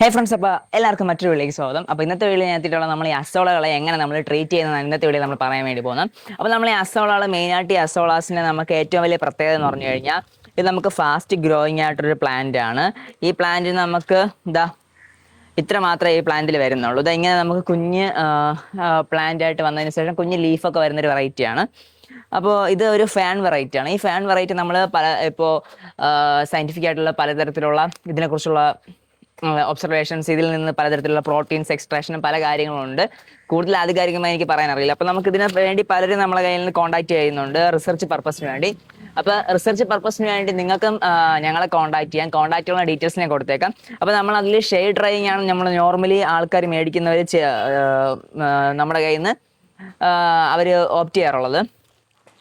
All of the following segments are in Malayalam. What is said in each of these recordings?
ഹേ ഫ്രണ്ട്സ്, അപ്പോൾ എല്ലാവർക്കും മറ്റൊരു വീഡിയോയിലേക്ക് സ്വാഗതം. അപ്പോൾ ഇന്നത്തെ വീഡിയോ എത്തിയിട്ടുള്ള നമ്മൾ ഈ അസോളകളെ എങ്ങനെ നമ്മൾ ട്രീറ്റ് ചെയ്യുന്നതാണ് ഇന്നത്തെ വീഡിയോ നമ്മൾ പറയാൻ വേണ്ടി പോകുന്നത്. അപ്പോൾ നമ്മൾ ഈ അസോളകൾ മെയിനായിട്ട് ഈ അസോളാസിൻ്റെ നമുക്ക് ഏറ്റവും വലിയ പ്രത്യേകത എന്ന് പറഞ്ഞു കഴിഞ്ഞാൽ ഇത് നമുക്ക് ഫാസ്റ്റ് ഗ്രോയിങ് ആയിട്ടൊരു പ്ലാന്റ് ആണ്. ഈ പ്ലാന്റ് നമുക്ക് ഇത്ര മാത്രമേ ഈ പ്ലാന്റിൽ വരുന്നുള്ളൂ. ഇങ്ങനെ നമുക്ക് കുഞ്ഞ് പ്ലാന്റ് ആയിട്ട് വന്നതിന് ശേഷം കുഞ്ഞ് ലീഫൊക്കെ വരുന്നൊരു വെറൈറ്റിയാണ്. അപ്പോൾ ഇത് ഒരു ഫാൻ വെറൈറ്റി ആണ്. ഈ ഫാൻ വെറൈറ്റി നമ്മൾ ഇപ്പോൾ സയൻറ്റിഫിക് ആയിട്ടുള്ള പലതരത്തിലുള്ള ഇതിനെക്കുറിച്ചുള്ള ഒബ്സർവേഷൻസ്, ഇതിൽ നിന്ന് പലതരത്തിലുള്ള പ്രോട്ടീൻസ് എക്സ്ട്രാക്ഷനും പല കാര്യങ്ങളുണ്ട്. കൂടുതൽ ആധികാരികമായി എനിക്ക് പറയാൻ അറിയില്ല. അപ്പോൾ നമുക്ക് ഇതിന് വേണ്ടി പലരും നമ്മളെ കയ്യിൽ നിന്ന് കോൺടാക്ട് ചെയ്യുന്നുണ്ട് റിസർച്ച് പർപ്പസിന് വേണ്ടി. അപ്പോൾ റിസർച്ച് പർപ്പസിന് വേണ്ടി നിങ്ങൾക്കും ഞങ്ങളെ കോൺടാക്ട് ചെയ്യാം. കോൺടാക്റ്റുള്ള ഡീറ്റെയിൽസിനെ കൊടുത്തേക്കാം. അപ്പോൾ നമ്മൾ അതിൽ ഷെയ്ഡ് ഡ്രൈയിങ് ആണ് നമ്മൾ നോർമലി ആൾക്കാർ മേടിക്കുന്നവർ നമ്മുടെ കയ്യിൽ നിന്ന് അവർ ഓപ്റ്റ് ചെയ്യാറുള്ളത്.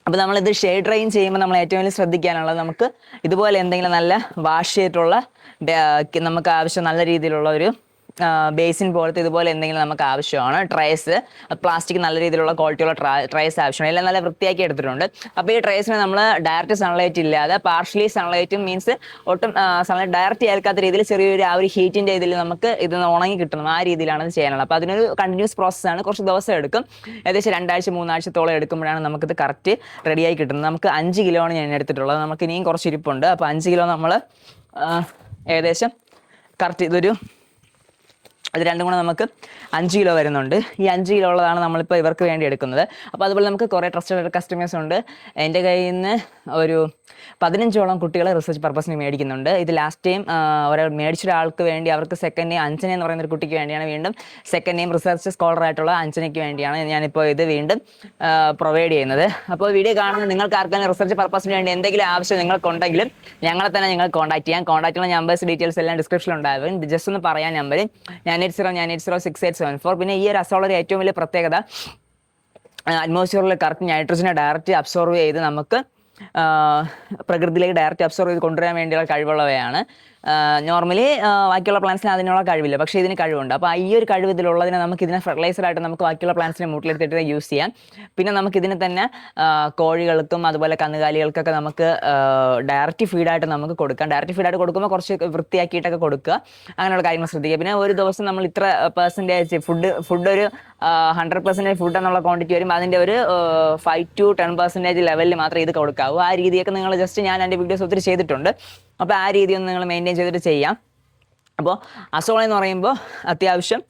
അപ്പോൾ നമ്മളിത് ഷെയ്ഡ് ഡ്രൈയിങ് ചെയ്യുമ്പോൾ നമ്മൾ ഏറ്റവും വലിയ ശ്രദ്ധിക്കാനുള്ളത് നമുക്ക് ഇതുപോലെ എന്തെങ്കിലും നല്ല വാഷ് ചെയ്തിട്ടുള്ള നമുക്ക് ആവശ്യം നല്ല രീതിയിലുള്ള ഒരു ബേസിൻ പോലത്തെ ഇതുപോലെ എന്തെങ്കിലും നമുക്ക് ആവശ്യമാണ്. ട്രേസ്, പ്ലാസ്റ്റിക് നല്ല രീതിയിലുള്ള ക്വാളിറ്റിയുള്ള ട്രേസ് ആവശ്യമാണ്. എല്ലാം നല്ല വൃത്തിയാക്കി എടുത്തിട്ടുണ്ട്. അപ്പോൾ ഈ ട്രേസിന് നമ്മൾ ഡയറക്റ്റ് സൺലൈറ്റ് ഇല്ലാതെ പാർഷ്യലി സൺലൈറ്റും മീൻസ് ഒട്ടും സൺലൈറ്റ് ഡയറക്റ്റ് ഏൽക്കാത്ത രീതിയിൽ ചെറിയൊരു ആ ഒരു ഹീറ്റിൻ്റെ ഇതിൽ നമുക്ക് ഇത് ഉണങ്ങി കിട്ടണം. ആ രീതിയിലാണ് ഇത് ചെയ്യാനുള്ളത്. അപ്പോൾ അതിനൊരു കണ്ടിന്യൂസ് പ്രോസസ്സാണ്. കുറച്ച് ദിവസം എടുക്കും. ഏകദേശം 2-3 ആഴ്ചത്തോളം എടുക്കുമ്പോഴാണ് നമുക്കിത് കറക്റ്റ് റെഡിയായി കിട്ടുന്നത്. നമുക്ക് 5 കിലോയാണ് ഞാൻ എടുത്തിട്ടുള്ളത്. നമുക്ക് ഇനിയും കുറച്ച് ഇരിപ്പുണ്ട്. അപ്പോൾ 5 കിലോ നമ്മൾ ഏകദേശം കറക്റ്റ് അത് രണ്ടും കൂടെ നമുക്ക് 5 കിലോ വരുന്നുണ്ട്. ഈ 5 കിലോ ഉള്ളതാണ് നമ്മളിപ്പോൾ ഇവർക്ക് വേണ്ടി എടുക്കുന്നത്. അപ്പോൾ അതുപോലെ നമുക്ക് കുറേ ട്രസ്റ്റഡ് കസ്റ്റമേഴ്സ് ഉണ്ട്. എൻ്റെ കയ്യിൽ നിന്ന് ഒരു 15ഓളം കുട്ടികളെ റിസർച്ച് പർപ്പസിന് മേടിക്കുന്നുണ്ട്. ഇത് ലാസ്റ്റ് ടൈം മേടിച്ച ഒരാൾക്ക് വേണ്ടി അവർക്ക് സെക്കൻഡ് നെയിം അഞ്ജന എന്ന് പറയുന്ന ഒരു കുട്ടിക്ക് വേണ്ടിയാണ് വീണ്ടും സെക്കൻഡ് നെയിം റിസർച്ച് സ്കോളർ ആയിട്ടുള്ള അഞ്ജനയ്ക്ക് വേണ്ടിയാണ് ഞാനിപ്പോൾ ഇത് വീണ്ടും പ്രൊവൈഡ് ചെയ്യുന്നത്. അപ്പോൾ വീഡിയോ കാണുന്ന നിങ്ങൾക്ക് ആർക്കെങ്കിലും റിസർച്ച് പർപ്പസിന് വേണ്ടി എന്തെങ്കിലും ആവശ്യം നിങ്ങൾക്കുണ്ടെങ്കിലും ഞങ്ങളെ തന്നെ നിങ്ങൾ കോൺടാക്ട് ചെയ്യാം. കോൺടാക്റ്റുള്ള നമ്പേഴ്സ് ഡീറ്റെയിൽസ് എല്ലാം ഡിസ്ക്രിപ്ഷനിൽ ഉണ്ടാകും. ജസ്റ്റ് ഒന്ന് പറയാൻ നമ്പർ 9806874. പിന്നെ ഈ ഒരു അസോളയുടെ ഏറ്റവും വലിയ പ്രത്യേകത അറ്റ്മോസ്ഫിയറിൽ കറക്റ്റ് നൈട്രജനെ ഡയറക്റ്റ് അബ്സോർവ് ചെയ്ത് നമുക്ക് പ്രകൃതിയിലേക്ക് ഡയറക്റ്റ് അബ്സോർവ് ചെയ്ത് കൊണ്ടുവരാൻ വേണ്ടിയുള്ള കഴിവുള്ളവയാണ്. നോർമലി ബാക്കിയുള്ള പ്ലാന്റ്സിന് അതിനുള്ള കഴിവില്ല, പക്ഷേ ഇതിന് കഴിവുണ്ട്. അപ്പോൾ ഈ ഒരു കഴിവ് ഇതിലുള്ളതിനെ നമുക്ക് ഇതിനെ ഫെർട്ടിലൈസറായിട്ട് നമുക്ക് ബാക്കിയുള്ള പ്ലാന്റ്സിനെ മൂട്ടിലെടുത്തിട്ട് യൂസ് ചെയ്യാം. പിന്നെ നമുക്കിതിനെ തന്നെ കോഴികൾക്കും അതുപോലെ കന്നുകാലികൾക്കൊക്കെ നമുക്ക് ഡയറക്റ്റ് ഫീഡായിട്ട് നമുക്ക് കൊടുക്കാം. ഡയറക്റ്റ് ഫീഡായിട്ട് കൊടുക്കുമ്പോൾ കുറച്ച് വൃത്തിയാക്കിയിട്ടൊക്കെ കൊടുക്കുക. അങ്ങനെയുള്ള കാര്യങ്ങൾ ശ്രദ്ധിക്കുക. പിന്നെ ഒരു ദിവസം നമ്മൾ ഇത്ര പെർസെൻറ്റേജ് ഫുഡ് ഒരു 100% ഫുഡ് എന്നുള്ള ക്വാണ്ടിറ്റി വരും. അതിൻ്റെ ഒരു 5-10% ലെവലിൽ മാത്രമേ ഇത് കൊടുക്കാവൂ. ആ രീതിയൊക്കെ നിങ്ങൾ ജസ്റ്റ് ഞാൻ എൻ്റെ വീഡിയോസ് ഒത്തിരി ചെയ്തിട്ടുണ്ട്. അപ്പോൾ ആ രീതിയൊന്ന് നിങ്ങൾ മെയിൻറ്റെയിൻ ചെയ്തിട്ട് ചെയ്യാം. അപ്പോൾ അസോള എന്ന് പറയുമ്പോൾ അത്യാവശ്യം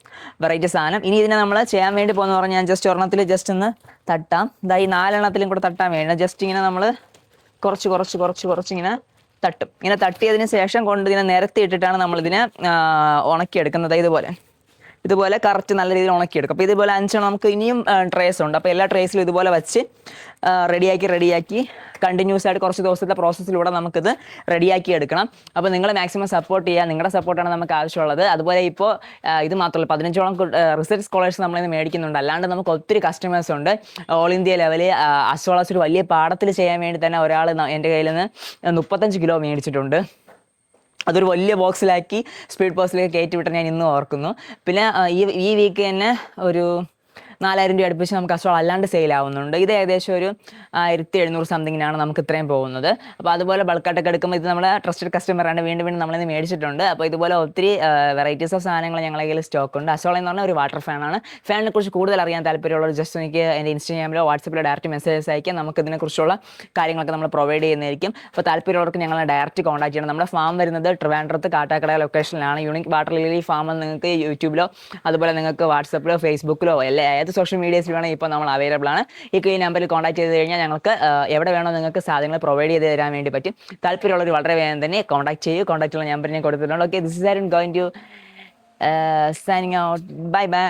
വെറൈറ്റി സാധനം. ഇനി ഇതിനെ നമ്മൾ ചെയ്യാൻ വേണ്ടി പോകുന്ന പറഞ്ഞാൽ ഞാൻ ജസ്റ്റ് ഒരെണ്ണത്തിൽ ജസ്റ്റ് ഒന്ന് തട്ടാം. ഈ 4 എണ്ണത്തിലും കൂടെ തട്ടാൻ വേണ്ടി ജസ്റ്റ് ഇങ്ങനെ നമ്മൾ കുറച്ച് ഇങ്ങനെ തട്ടും. ഇങ്ങനെ തട്ടിയതിന് ശേഷം കൊണ്ട് ഇതിനെ നിരത്തി ഇട്ടിട്ടാണ് നമ്മളിതിനെ ഉണക്കിയെടുക്കുന്നത്. ഇതുപോലെ കറക്റ്റ് നല്ല രീതിയിൽ ഉണക്കിയെടുക്കും. അപ്പോൾ ഇതുപോലെ 5 നമുക്ക് ഇനിയും ട്രേസ് ഉണ്ട്. അപ്പോൾ എല്ലാ ട്രേസിലും ഇതുപോലെ വെച്ച് റെഡിയാക്കി കണ്ടിന്യൂസ് ആയിട്ട് കുറച്ച് ദിവസത്തെ പ്രോസസ്സിലൂടെ നമുക്കിത് റെഡിയാക്കി എടുക്കണം. അപ്പോൾ നിങ്ങൾ മാക്സിമം സപ്പോർട്ട് ചെയ്യുക. നിങ്ങളുടെ സപ്പോർട്ടാണ് നമുക്ക് ആവശ്യമുള്ളത്. അതുപോലെ ഇപ്പോൾ ഇത് മാത്രമല്ല, 15ഓളം റിസർച്ച് സ്കോളേഴ്സ് നമ്മളിന്ന് മേടിക്കുന്നുണ്ട്. അല്ലാണ്ട് നമുക്ക് ഒത്തിരി കസ്റ്റമേഴ്സ് ഉണ്ട്. ഓൾ ഇന്ത്യ ലെവലിൽ അസോളാസ് ഒരു വലിയ പാടത്തിൽ ചെയ്യാൻ വേണ്ടി തന്നെ ഒരാൾ എൻ്റെ കയ്യിൽ നിന്ന് 35 കിലോ മേടിച്ചിട്ടുണ്ട്. അതൊരു വലിയ ബോക്സിലാക്കി സ്പീഡ് പോസ്റ്റിലേക്ക് കയറ്റി വിട്ടാൽ ഞാൻ ഇന്നും ഓർക്കുന്നു. പിന്നെ ഈ വീക്ക് തന്നെ ഒരു 4000 രൂപ അടുപ്പിച്ച് നമുക്ക് അസോള അല്ലാണ്ട് സെയിൽ ആവുന്നുണ്ട്. ഇത് ഏകദേശം ഒരു 1700 സംതിങ്ങിനാണ് നമുക്ക് ഇത്രയും പോകുന്നത്. അപ്പോൾ അതുപോലെ ബൾക്കായിട്ടൊക്കെ എടുക്കുമ്പോൾ ഇത് നമ്മുടെ ട്രസ്റ്റഡ് കസ്റ്റമറാണ്. വീണ്ടും നമ്മളിന്ന് മേടിച്ചിട്ടുണ്ട്. അപ്പോൾ ഇതുപോലെ ഒത്തിരി വെറൈറ്റീസ് ഓഫ് സാധനങ്ങൾ ഞങ്ങളുടെ കയ്യിൽ സ്റ്റോക്ക് ഉണ്ട്. അസോള എന്ന് പറഞ്ഞാൽ ഒരു വാട്ടർ ഫാനാണ്. ഫാനിനെ കുറിച്ച് കൂടുതൽ അറിയാൻ താല്പര്യമുള്ളവർ ജസ്റ്റ് എനിക്ക് എൻ്റെ ഇൻസ്റ്റാഗ്രാമിലോ വാട്സപ്പിലോ ഡയറക്റ്റ് മെസ്സേജസ് അയക്കാം. നമുക്ക് ഇതിനെക്കുറിച്ചുള്ള കാര്യങ്ങളൊക്കെ നമ്മൾ പ്രൊവൈഡ് ചെയ്യുന്നതായിരിക്കും. അപ്പോൾ താല്പര്യമുള്ളവർക്ക് ഞങ്ങളെ ഡയറക്റ്റ് കോൺടാക്ട് ചെയ്യണം. നമ്മുടെ ഫാം വരുന്നത് ട്രിവാൻഡ്രത്ത് കാട്ടാക്കട ലൊക്കേഷനിലാണ്. യൂണിക് വാട്ടർ ലില്ലി ഫാം എന്ന് നിങ്ങൾക്ക് യൂട്യൂബിലോ അതുപോലെ നിങ്ങൾക്ക് വാട്സപ്പിലോ ഫേസ്ബുക്കിലോ ഏത് സോഷ്യൽ മീഡിയസിൽ വേണമെങ്കിൽ ഇപ്പോൾ നമ്മൾ അവൈലബിൾ ആണ്. ഈ നമ്പറിൽ കോൺടാക്ട് ചെയ്ത് കഴിഞ്ഞാൽ ഞങ്ങൾക്ക് എവിടെ വേണോ നിങ്ങൾക്ക് സാധനങ്ങൾ പ്രൊവൈഡ് ചെയ്ത് തരാൻ വേണ്ടി പറ്റും. താല്പര്യമുള്ളവർ വളരെ വേഗം തന്നെ കോൺടാക്ട് ചെയ്യൂ. കോൺടാക്റ്റുള്ള നമ്പർ ഞാൻ കൊടുത്തിട്ടുണ്ട്. Okay, this is Aran going to signing out. Bye by.